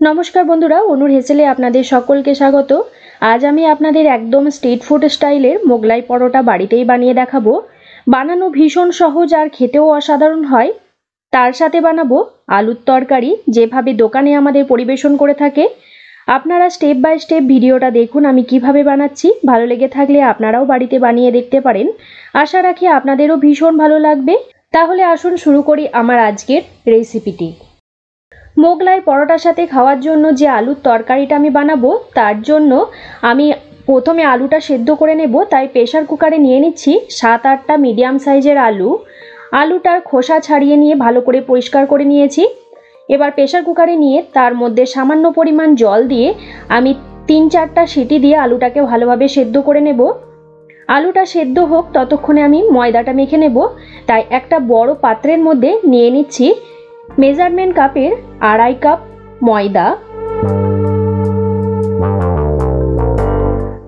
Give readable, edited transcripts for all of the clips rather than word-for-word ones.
नमस्कार बंधुरा अनुर हेसेले आपनादेर सकलके स्वागत। आज आमी आपनादेर एकदम स्ट्रीट फुड स्टाइलेर मोगलाई परोटा बाड़ीतेई बानिये देखाबो। बानानो भीषण सहज और खेतेও असाधारण हय। तार साथे बानाबो आलुर तरकारी जेभाবে দোকানে आमादेर परिवेशन करे थाके। आपनारा स्टेप बाई स्टेप भिडियोटा देखुन आमी किभाবে बानाচ্ছি। भालो लेगे थाकले आपनाराও बाड़ीते बानिये देखते पारेन। आशा राखी आपनादेরও भीषण भालो लागबे। ताहले आसुन शुरू करी आमार आजकेर रेसिपिटी। मोगलाई परोटार साथे खाওয়ার জন্য যে আলুর তরকারিটা আমি বানাবো তার জন্য আমি প্রথমে আলুটা সেদ্ধ করে নেব। তাই প্রেসার কুকারে নিয়ে নিচ্ছি 7-8টা মিডিয়াম সাইজের আলু। আলুটার খোসা ছাড়িয়ে নিয়ে ভালো করে পরিষ্কার করে নিয়েছি। এবার প্রেসার কুকারে নিয়ে তার মধ্যে সামান্য পরিমাণ জল দিয়ে আমি 3-4টা সিটি দিয়ে আলুটাকে ভালোভাবে সেদ্ধ করে নেব। আলুটা সেদ্ধ হোক ততক্ষণে আমি ময়দাটা মেখে নেব। তাই একটা বড় পাত্রের মধ্যে নিয়ে নিচ্ছি मेजारमेंट कापेर 2.5 কাপ ময়দা।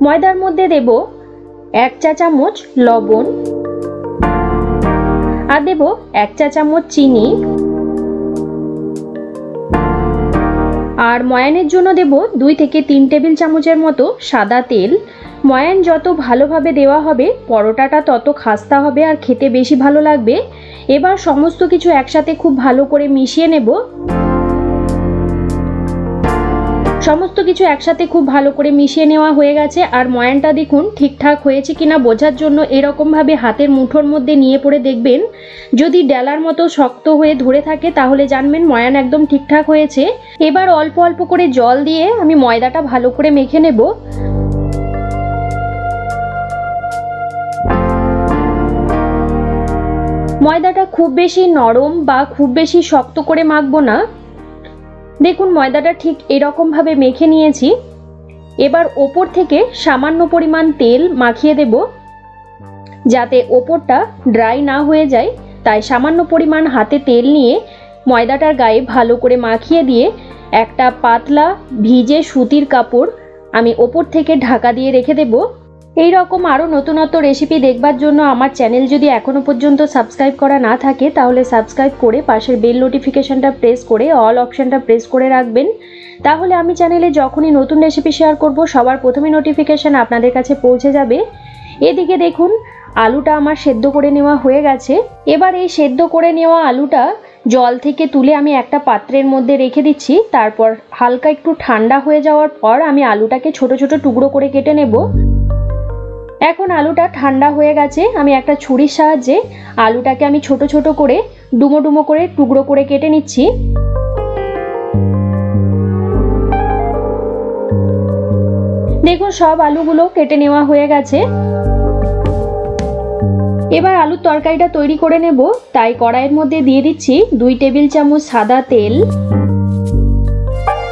ময়দার মধ্যে দেব 1 চা চামচ লবণ আর দেব 1 চা চামচ চিনি আর ময়ানের জন্য দেব 2 থেকে 3 টেবিল চামচের মতো সাদা তেল। ময়ান যত ভালোভাবে দেওয়া হবে পরোটাটা তত খাস্তা হবে আর খেতে বেশি ভালো লাগবে। এবার সমস্ত কিছু একসাথে খুব ভালো করে মিশিয়ে নেব। সমস্ত কিছু একসাথে খুব ভালো করে মিশিয়ে নেওয়া হয়ে গেছে। আর ময়ানটা দেখুন ঠিকঠাক হয়েছে কিনা বোঝার জন্য এরকম ভাবে হাতের মুঠোর মধ্যে নিয়ে পড়ে দেখবেন। যদি ডেলার মতো শক্ত হয়ে ধরে থাকে তাহলে জানবেন ময়ান একদম ঠিকঠাক হয়েছে। এবার অল্প অল্প করে জল দিয়ে আমি ময়দাটা ভালো করে মেখে নেব। ময়দাটা খুব বেশি নরম বা খুব বেশি শক্ত করে মাখবো না। দেখুন ময়দাটা ঠিক এরকম ভাবে মেখে নিয়েছি। এবার ওপর থেকে সামান্য পরিমাণ তেল মাখিয়ে দেব যাতে ওপরটা ড্রাই না হয়ে যায়। তাই সামান্য পরিমাণ হাতে তেল নিয়ে ময়দাটার গায়ে ভালো করে মাখিয়ে দিয়ে একটা পাতলা ভিজে সুতির কাপড় আমি ওপর থেকে ঢাকা দিয়ে রেখে দেব। এই রকম আরো নতুনত্ব রেসিপি দেখবার জন্য আমার চ্যানেল যদি এখনো পর্যন্ত সাবস্ক্রাইব করা না থাকে তাহলে সাবস্ক্রাইব করে পাশের বেল নোটিফিকেশনটা প্রেস করে অল অপশনটা প্রেস করে রাখবেন। তাহলে আমি চ্যানেলে যখনই নতুন রেসিপি শেয়ার করব সবার প্রথমে নোটিফিকেশন আপনাদের কাছে পৌঁছে যাবে। এদিকে দেখুন আলুটা আমার সেদ্ধ করে নেওয়া হয়ে গেছে। এবার এই সেদ্ধ করে নেওয়া আলুটা জল থেকে তুলে আমি একটা পাত্রের মধ্যে রেখে দিচ্ছি। তারপর হালকা একটু ঠান্ডা হয়ে যাওয়ার পর আমি আলুটাকে ছোট ছোট টুকরো করে কেটে নেব। এখন আলুটা ঠান্ডা হয়ে গেছে। আমি একটা ছুরির সাহায্যে আলুটাকে আমি ছোট ছোট করে ডুমো ডুমো করে টুকরো করে কেটে নিচ্ছি। দেখুন সব আলুগুলো কেটে নেওয়া হয়ে গেছে। এবার আলুর তরকারিটা তৈরি করে নেব। তাই কড়াইয়ের মধ্যে দিয়ে দিচ্ছি 2 টেবিল চামচ সাদা তেল।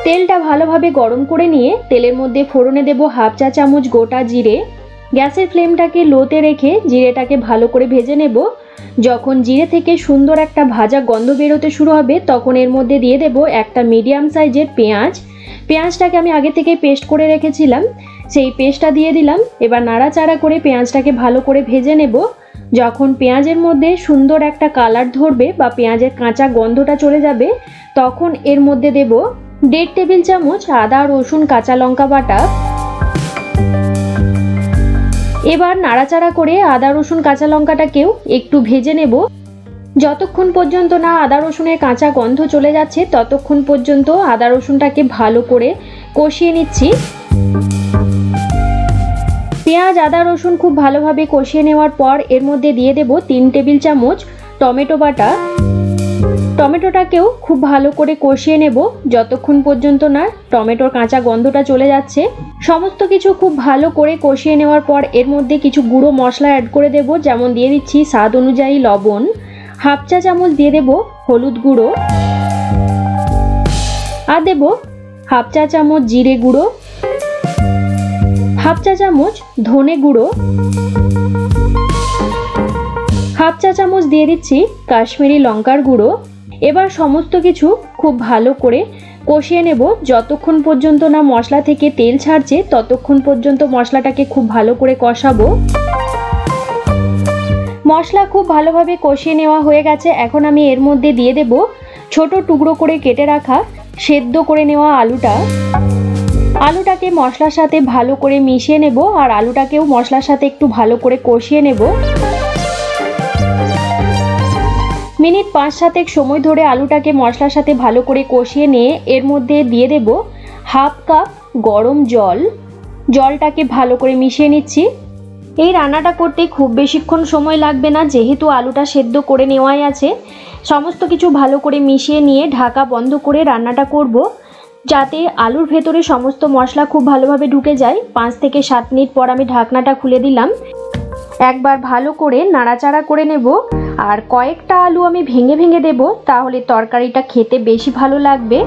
তেলটা ভালোভাবে গরম করে নিয়ে তেলের মধ্যে ফোড়নে দেব 1/2 চা চামচ গোটা জিরে। গ্যাসের ফ্লেমটাকে লোতে রেখে জিরেটাকে ভালো করে ভেজে নেব। যখন জিরে থেকে সুন্দর একটা ভাজা গন্ধ বেরোতে শুরু হবে তখন এর মধ্যে দিয়ে দেব একটা মিডিয়াম সাইজের পেঁয়াজ। পেঁয়াজটাকে আমি আগে থেকে পেস্ট করে রেখেছিলাম, সেই পেস্টটা দিয়ে দিলাম। এবার নাড়াচাড়া করে পেঁয়াজটাকে ভালো করে ভেজে নেব। যখন পেঁয়াজের মধ্যে সুন্দর একটা কালার ধরবে বা পেঁয়াজের কাঁচা গন্ধটা চলে যাবে তখন এর মধ্যে দেব 1.5 টেবিল চামচ আদা রসুন কাঁচা লঙ্কা বাটা। এবার নাড়াচাড়া করে আদা রসুন কাঁচা লঙ্কাটাকেও একটু ভেজে নেব। যতক্ষণ পর্যন্ত না আদা রসুনের কাঁচা গন্ধ চলে যাচ্ছে ততক্ষণ পর্যন্ত আদা রসুনটাকে ভালো করে কষিয়ে নিচ্ছি। পেঁয়াজ আদা রসুন খুব ভালোভাবে কষিয়ে নেওয়ার পর এর মধ্যে দিয়ে দেব 3 টেবিল চামচ টমেটো বাটা। টমেটোটাকেও খুব ভালো করে কষিয়ে নেব যতক্ষণ পর্যন্ত না টমেটোর কাঁচা গন্ধটা চলে যাচ্ছে। সমস্ত কিছু খুব ভালো করে কষিয়ে নেওয়ার পর এর মধ্যে কিছু গুঁড়ো মশলা অ্যাড করে দেব। যেমন দিয়ে দিচ্ছি স্বাদ অনুযায়ী লবণ, 1/2 চা চামচ দিয়ে দেব হলুদ গুঁড়ো আর দেব 1/2 চা চামচ জিরে গুঁড়ো, 1/2 চা চামচ ধনে গুঁড়ো, 1/2 চা চামচ দিয়ে দিচ্ছি কাশ্মীরি লঙ্কার গুঁড়ো। এবার সমস্ত কিছু খুব ভালো করে কষিয়ে নেব যতক্ষণ পর্যন্ত না মশলা থেকে তেল ছাড়ছে ততক্ষণ পর্যন্ত মশলাটাকে খুব ভালো করে কষাবো। মশলা খুব ভালোভাবে কষিয়ে নেওয়া হয়ে গেছে। এখন আমি এর মধ্যে দিয়ে দেব ছোট টুকরো করে কেটে রাখা সেদ্ধ করে নেওয়া আলুটাকে মশলার সাথে ভালো করে মিশিয়ে নেব আর আলুটাকেও মশলার সাথে একটু ভালো করে কষিয়ে নেব। মিনিট 5-7 সময় ধরে আলুটাকে মশলার সাথে ভালো করে কষিয়ে নিয়ে এর মধ্যে দিয়ে দেব হাফ কাপ গরম জল। জলটাকে ভালো করে মিশিয়ে নিচ্ছি। এই রান্নাটা করতে খুব বেশিক্ষণ সময় লাগবে না, যেহেতু আলুটা সেদ্ধ করে নেওয়াই আছে। সমস্ত কিছু ভালো করে মিশিয়ে নিয়ে ঢাকা বন্ধ করে রান্নাটা করব, যাতে আলুর ভেতরে সমস্ত মশলা খুব ভালোভাবে ঢুকে যায়। 5-7 মিনিট পর আমি ঢাকনাটা খুলে দিলাম। একবার ভালো করে নাড়াচাড়া করে নেব আর কয়েকটা আলু আমি ভেঙে ভেঙে দেব, তাহলে তরকারিটা খেতে বেশি ভালো লাগবে।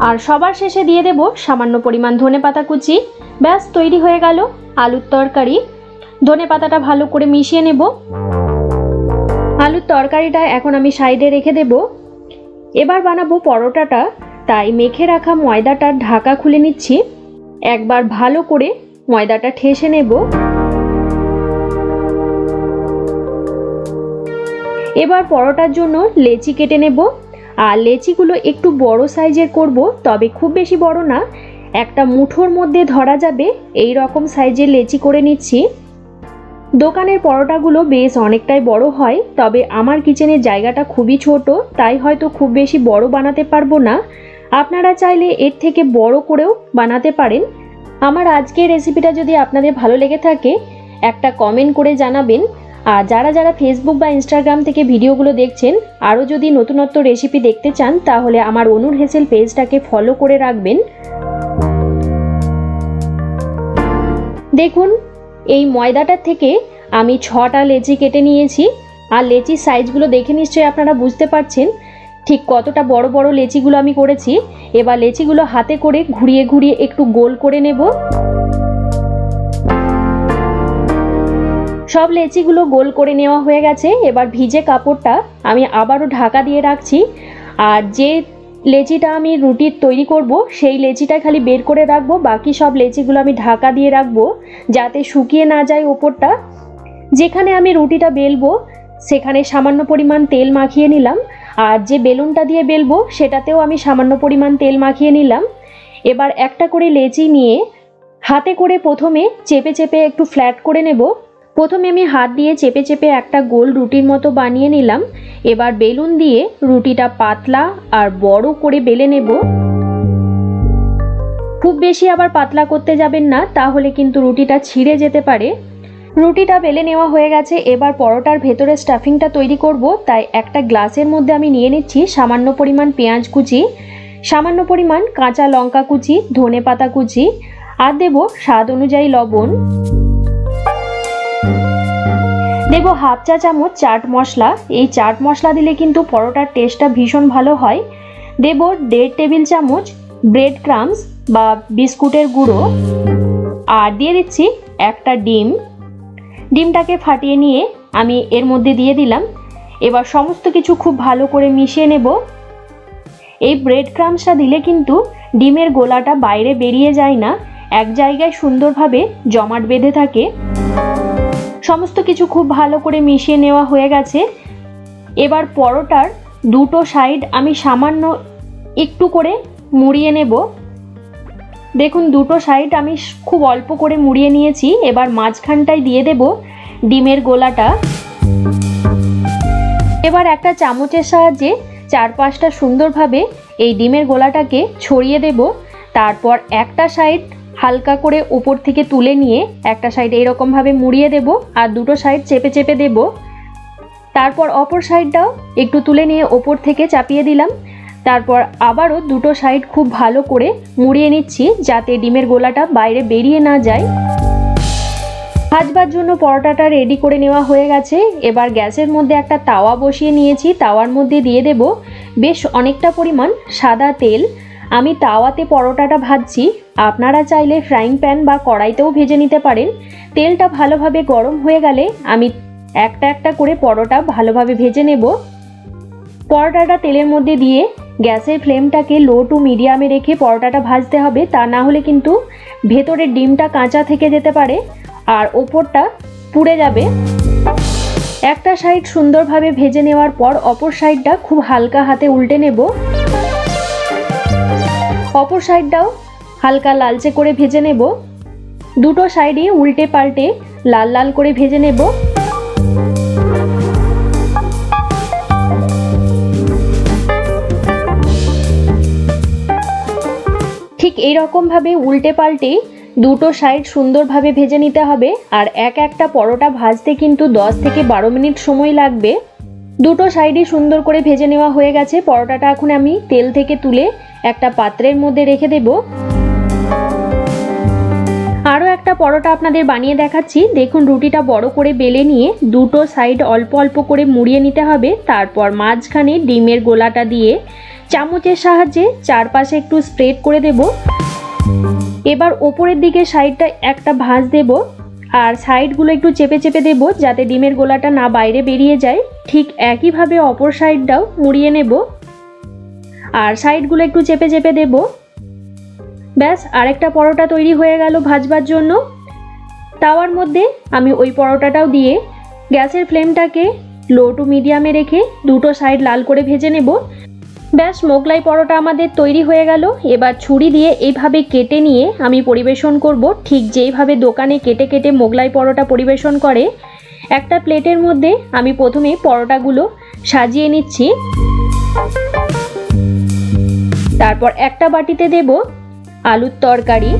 আর সবার শেষে দিয়ে দেব সামান্য পরিমাণ ধনেপাতা কুচি। ব্যাস তৈরি হয়ে গেল আলুর তরকারি। ধনেপাতাটা ভালো করে মিশিয়ে নেব। আলুর তরকারিটা এখন আমি সাইডে রেখে দেব। এবার বানাবো পরোটাটা, তাই মেখে রাখা ময়দাটার ঢাকা খুলে নিচ্ছি। একবার ভালো করে ময়দাটা ঠেসে নেব। এবার পরোটার জন্য লেচি কেটে নেব আর লেচিগুলো একটু বড় সাইজের করব, তবে খুব বেশি বড় না, একটা মুঠোর মধ্যে ধরা যাবে এই রকম সাইজের লেচি করে নিচ্ছি। দোকানের পরোটাগুলো বেশ অনেকটাই বড় হয়, তবে আমার কিচেনের জায়গাটা খুবই ছোট, তাই হয়তো খুব বেশি বড় বানাতে পারবো না। আপনারা চাইলে এর থেকে বড় করেও বানাতে পারেন। আমার আজকের রেসিপিটা যদি আপনাদের ভালো লেগে থাকে একটা কমেন্ট করে জানাবেন। আর যারা যারা ফেসবুক বা ইনস্টাগ্রাম থেকে ভিডিওগুলো দেখছেন, আরও যদি নতুনত্ব রেসিপি দেখতে চান, তাহলে আমার অনুর হেসেল পেজটাকে ফলো করে রাখবেন। দেখুন, এই ময়দাটার থেকে আমি 6টা লেচি কেটে নিয়েছি। আর লেচির সাইজগুলো দেখে নিশ্চয়ই আপনারা বুঝতে পারছেন ঠিক কতটা বড় বড় লেচিগুলো আমি করেছি। এবার লেচিগুলো হাতে করে ঘুরিয়ে ঘুরিয়ে একটু গোল করে নেব। সব লেচিগুলো গোল করে নেওয়া হয়ে গেছে। এবার ভিজে কাপড়টা আমি আবারও ঢাকা দিয়ে রাখছি। আর যে লেচিটা আমি রুটির তৈরি করব, সেই লেচিটা খালি বের করে রাখবো, বাকি সব লেচিগুলো আমি ঢাকা দিয়ে রাখবো যাতে শুকিয়ে না যায় ওপরটা। যেখানে আমি রুটিটা বেলবো সেখানে সামান্য পরিমাণ তেল মাখিয়ে নিলাম, আর যে বেলুনটা দিয়ে বেলবো সেটাতেও আমি সামান্য পরিমাণ তেল মাখিয়ে নিলাম। এবার একটা করে লেচি নিয়ে হাতে করে প্রথমে চেপে চেপে একটু ফ্ল্যাট করে নেব। প্রথমে আমি হাত দিয়ে চেপে চেপে একটা গোল রুটির মতো বানিয়ে নিলাম। এবার বেলুন দিয়ে রুটিটা পাতলা আর বড় করে বেলে নেব। খুব বেশি আবার পাতলা করতে যাবেন না, তাহলে কিন্তু রুটিটা ছিঁড়ে যেতে পারে। রুটিটা বেলে নেওয়া হয়ে গেছে। এবার পরোটার ভেতরে স্টাফিংটা তৈরি করব, তাই একটা গ্লাসের মধ্যে আমি নিয়ে নিচ্ছি সামান্য পরিমাণ পেঁয়াজ কুচি, সামান্য পরিমাণ কাঁচা লঙ্কা কুচি, ধনেপাতা কুচি, আর দেব স্বাদ অনুযায়ী লবণ। দেব হাফ চা চামচ চাট মশলা। এই চাট মশলা দিলে কিন্তু পরোটার টেস্টটা ভীষণ ভালো হয়। দেব 1.5 টেবিল চামচ ব্রেড ক্রাম্বস বা বিস্কুটের গুঁড়ো, আর দিয়ে দিচ্ছি একটা ডিম। ডিমটাকে ফাটিয়ে নিয়ে আমি এর মধ্যে দিয়ে দিলাম। এবার সমস্ত কিছু খুব ভালো করে মিশিয়ে নেব। এই ব্রেড ক্রাম্বসটা দিলে কিন্তু ডিমের গোলাটা বাইরে বেরিয়ে যায় না, এক জায়গায় সুন্দরভাবে জমাট বেঁধে থাকে। সমস্ত কিছু খুব ভালো করে মিশিয়ে নেওয়া হয়ে গেছে। এবার পরোটার দুটো সাইড আমি সামান্য একটু করে মুড়িয়ে নেব। দেখুন, দুটো সাইড আমি খুব অল্প করে মুড়িয়ে নিয়েছি। এবার মাঝখানটায় দিয়ে দেব ডিমের গোলাটা। এবার একটা চামচের সাহায্যে চারপাশটা সুন্দরভাবে এই ডিমের গোলাটাকে ছড়িয়ে দেব। তারপর একটা সাইড হালকা করে উপর থেকে তুলে নিয়ে একটা সাইড এইরকমভাবে মুড়িয়ে দেব, আর দুটো সাইড চেপে চেপে দেব। তারপর অপর সাইডটাও একটু তুলে নিয়ে ওপর থেকে চাপিয়ে দিলাম। তারপর আবারও দুটো সাইড খুব ভালো করে মুড়িয়ে নিচ্ছি, যাতে ডিমের গোলাটা বাইরে বেরিয়ে না যায়। ভাজবার জন্য পরোটাটা রেডি করে নেওয়া হয়ে গেছে। এবার গ্যাসের মধ্যে একটা তাওয়া বসিয়ে নিয়েছি। তাওয়ার মধ্যে দিয়ে দেব বেশ অনেকটা পরিমাণ সাদা তেল। আমি তাওয়াতে পরোটাটা ভাজছি, আপনারা চাইলে ফ্রাইং প্যান বা কড়াইতেও ভেজে নিতে পারেন। তেলটা ভালোভাবে গরম হয়ে গেলে আমি একটা একটা করে পরোটা ভালোভাবে ভেজে নেব। পরোটাটা তেলের মধ্যে দিয়ে গ্যাসের ফ্লেমটাকে লো টু মিডিয়ামে রেখে পরোটাটা ভাজতে হবে, তা না হলে কিন্তু ভেতরের ডিমটা কাঁচা থেকে যেতে পারে আর ওপরটা পুড়ে যাবে। একটা সাইড সুন্দরভাবে ভেজে নেওয়ার পর অপর সাইডটা খুব হালকা হাতে উল্টে নেব। অপর সাইডটাও হালকা লালচে করে ভেজে নেব। দুটো সাইডই উল্টে পাল্টে লাল লাল করে ভেজে নেব। ঠিক এইরকম ভাবে উল্টে পাল্টে দুটো সাইড সুন্দরভাবে ভেজে নিতে হবে। আর একটা পরোটা ভাজতে কিন্তু 10 থেকে 12 মিনিট সময় লাগবে। দুটো সাইডই সুন্দর করে ভেজে নেওয়া হয়ে গেছে। পরোটাটা এখন আমি তেল থেকে তুলে একটা পাত্রের মধ্যে রেখে দেব। আরও একটা পরোটা আপনাদের বানিয়ে দেখাচ্ছি। দেখুন, রুটিটা বড় করে বেলে নিয়ে দুটো সাইড অল্প অল্প করে মুড়িয়ে নিতে হবে। তারপর মাঝখানে ডিমের গোলাটা দিয়ে চামচের সাহায্যে চারপাশে একটু স্প্রেড করে দেব। এবার ওপরের দিকে সাইডটা একটা ভাঁজ দেব আর সাইডগুলো একটু চেপে চেপে দেব যাতে ডিমের গোলাটা না বাইরে বেরিয়ে যায়। ঠিক একইভাবে অপর সাইডটাও মুড়িয়ে নেব আর সাইডগুলো একটু চেপে চেপে দেব। ব্যাস, আরেকটা পরোটা তৈরি হয়ে গেল ভাজবার জন্য। তাওয়ার মধ্যে আমি ওই পরোটাটাও দিয়ে গ্যাসের ফ্লেমটাকে লো টু মিডিয়ামে রেখে দুটো সাইড লাল করে ভেজে নেব। ব্যাস, মোগলাই পরোটা আমাদের তৈরি হয়ে গেল। এবার ছুরি দিয়ে এইভাবে কেটে নিয়ে আমি পরিবেশন করব, ঠিক যেইভাবে দোকানে কেটে কেটে মোগলাই পরোটা পরিবেশন করে। একটা প্লেটের মধ্যে আমি প্রথমে পরোটাগুলো সাজিয়ে নিচ্ছি। তারপর একটা বাটিতে দেব আলুর তরকারি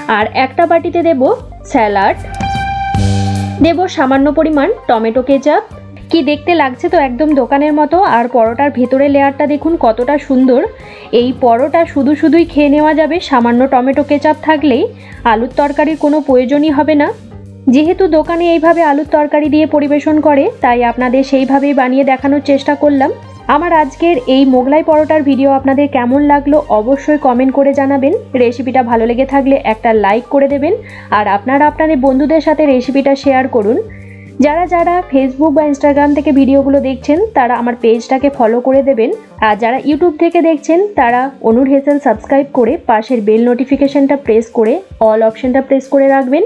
আর একটা বাটিতে দেব স্যালাড, দেব সামান্য পরিমাণ টমেটো কেচাপ। কি দেখতে লাগছে তো একদম দোকানের মতো। আর পরোটার ভেতরের লেয়ারটা দেখুন কতটা সুন্দর। এই পরোটা শুধুই খেয়ে নেওয়া যাবে সামান্য টমেটো কেচাপ থাকলেই। আলুর তরকারির কোনো প্রয়োজনই হবে না। যেহেতু দোকানে এইভাবে আলুর তরকারি দিয়ে পরিবেশন করে, তাই আপনাদের সেইভাবেই বানিয়ে দেখানোর চেষ্টা করলাম। আমার আজকের এই মোগলাই পরোটার ভিডিও আপনাদের কেমন লাগলো অবশ্যই কমেন্ট করে জানাবেন। রেসিপিটা ভালো লেগে থাকলে একটা লাইক করে দেবেন আর আপনারা আপনাদের বন্ধুদের সাথে রেসিপিটা শেয়ার করুন। যারা যারা ফেসবুক বা ইনস্টাগ্রাম থেকে ভিডিওগুলো দেখছেন তারা আমার পেজটাকে ফলো করে দেবেন। আর যারা ইউটিউব থেকে দেখছেন তারা অনুর হেসেল সাবস্ক্রাইব করে পাশের বেল নোটিফিকেশনটা প্রেস করে অল অপশনটা প্রেস করে রাখবেন।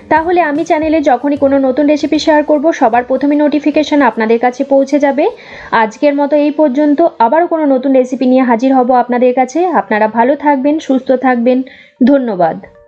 তাহলে আমি চ্যানেলে যখনই কোনো নতুন রেসিপি শেয়ার করব সবার প্রথমে নোটিফিকেশন আপনাদের কাছে পৌঁছে যাবে। আজকের মতো এই পর্যন্ত। আবারও কোনো নতুন রেসিপি নিয়ে হাজির হব আপনাদের কাছে। আপনারা ভালো থাকবেন, সুস্থ থাকবেন। ধন্যবাদ।